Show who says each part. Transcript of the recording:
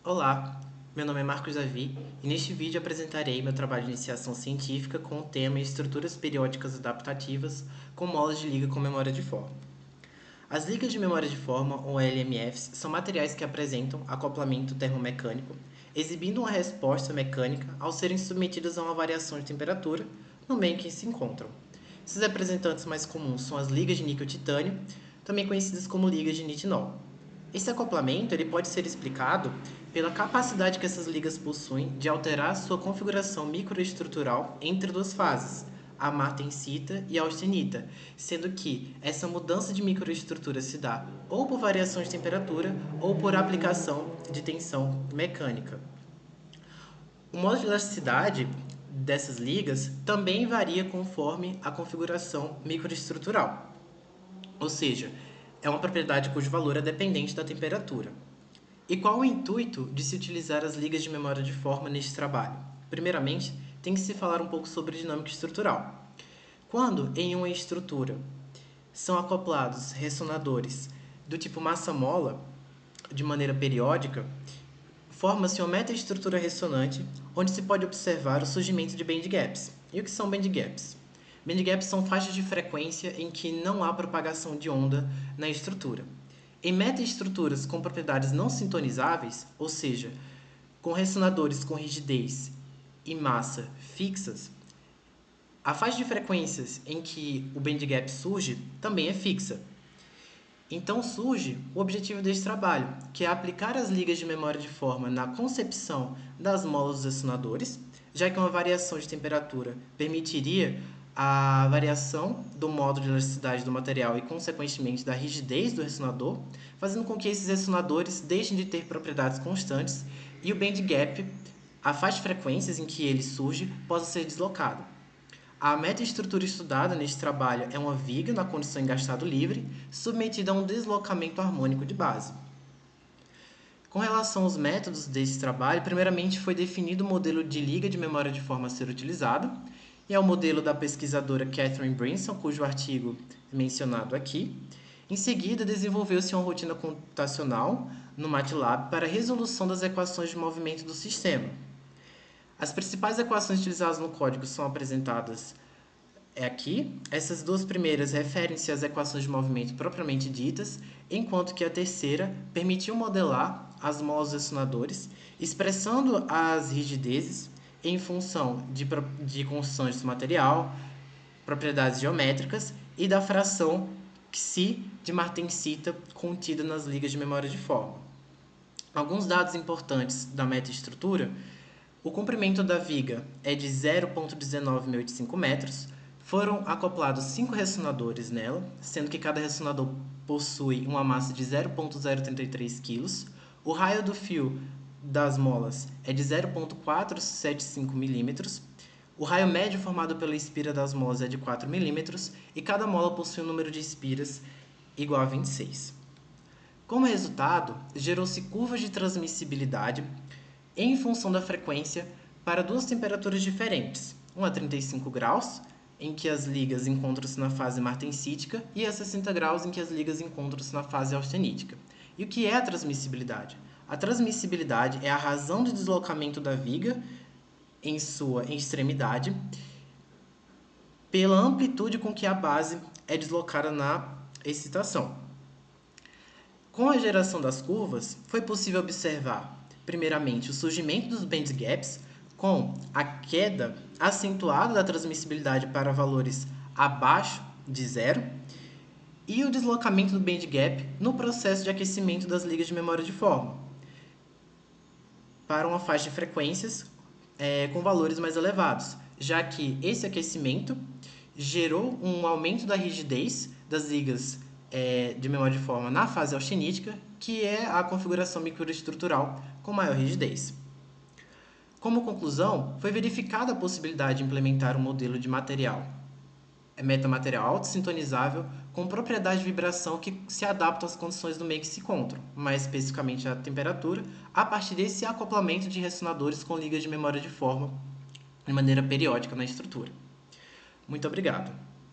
Speaker 1: Olá, meu nome é Marcos Davi e neste vídeo apresentarei meu trabalho de iniciação científica com o tema Estruturas Periódicas Adaptativas com molas de liga com memória de forma. As ligas de memória de forma, ou LMFs, são materiais que apresentam acoplamento termomecânico, exibindo uma resposta mecânica ao serem submetidas a uma variação de temperatura no meio em que se encontram. Esses representantes mais comuns são as ligas de níquel-titânio, também conhecidas como ligas de nitinol. Esse acoplamento ele pode ser explicado pela capacidade que essas ligas possuem de alterar sua configuração microestrutural entre duas fases, a martensita e a austenita, sendo que essa mudança de microestrutura se dá ou por variação de temperatura ou por aplicação de tensão mecânica. O modo de elasticidade dessas ligas também varia conforme a configuração microestrutural, ou seja, é uma propriedade cujo valor é dependente da temperatura. E qual o intuito de se utilizar as ligas de memória de forma neste trabalho? Primeiramente, tem que se falar um pouco sobre dinâmica estrutural. Quando em uma estrutura são acoplados ressonadores do tipo massa-mola de maneira periódica, forma-se uma metaestrutura ressonante onde se pode observar o surgimento de band gaps. E o que são band gaps? Band gaps são faixas de frequência em que não há propagação de onda na estrutura. Em metaestruturas com propriedades não sintonizáveis, ou seja, com ressonadores com rigidez e massa fixas, a faixa de frequências em que o band gap surge também é fixa. Então surge o objetivo deste trabalho, que é aplicar as ligas de memória de forma na concepção das molas dos ressonadores, já que uma variação de temperatura permitiria a variação do modo de elasticidade do material e, consequentemente, da rigidez do ressonador, fazendo com que esses ressonadores deixem de ter propriedades constantes e o band gap, a faixa de frequências em que ele surge, possa ser deslocado. A metaestrutura estudada neste trabalho é uma viga na condição em estado livre, submetida a um deslocamento harmônico de base. Com relação aos métodos desse trabalho, primeiramente foi definido o modelo de liga de memória de forma a ser utilizado, e é o modelo da pesquisadora Catherine Brinson, cujo artigo é mencionado aqui. Em seguida, desenvolveu-se uma rotina computacional no MATLAB para a resolução das equações de movimento do sistema. As principais equações utilizadas no código são apresentadas aqui. Essas duas primeiras referem-se às equações de movimento propriamente ditas, enquanto que a terceira permitiu modelar as molas dos ressonadores, expressando as rigidezes em função de constantes do material, propriedades geométricas e da fração Xi de martensita contida nas ligas de memória de forma. Alguns dados importantes da metaestrutura: o comprimento da viga é de 0,19685 metros, foram acoplados 5 ressonadores nela, sendo que cada ressonador possui uma massa de 0,033 kg. O raio do fio das molas é de 0,475 milímetros. O raio médio formado pela espira das molas é de 4 milímetros e cada mola possui um número de espiras igual a 26. Como resultado, gerou-se curvas de transmissibilidade em função da frequência para duas temperaturas diferentes, uma a 35 graus, em que as ligas encontram-se na fase martensítica, e a 60 graus, em que as ligas encontram-se na fase austenítica. E o que é a transmissibilidade? A transmissibilidade é a razão de deslocamento da viga em sua extremidade pela amplitude com que a base é deslocada na excitação. Com a geração das curvas, foi possível observar, primeiramente, o surgimento dos band gaps, com a queda acentuada da transmissibilidade para valores abaixo de zero, e o deslocamento do band gap no processo de aquecimento das ligas de memória de forma, para uma faixa de frequências com valores mais elevados, já que esse aquecimento gerou um aumento da rigidez das ligas de memória de forma na fase austenítica, que é a configuração microestrutural com maior rigidez. Como conclusão, foi verificada a possibilidade de implementar um modelo de metamaterial autossintonizável com propriedade de vibração que se adapta às condições do meio que se encontram, mais especificamente à temperatura, a partir desse acoplamento de ressonadores com ligas de memória de forma de maneira periódica na estrutura. Muito obrigado.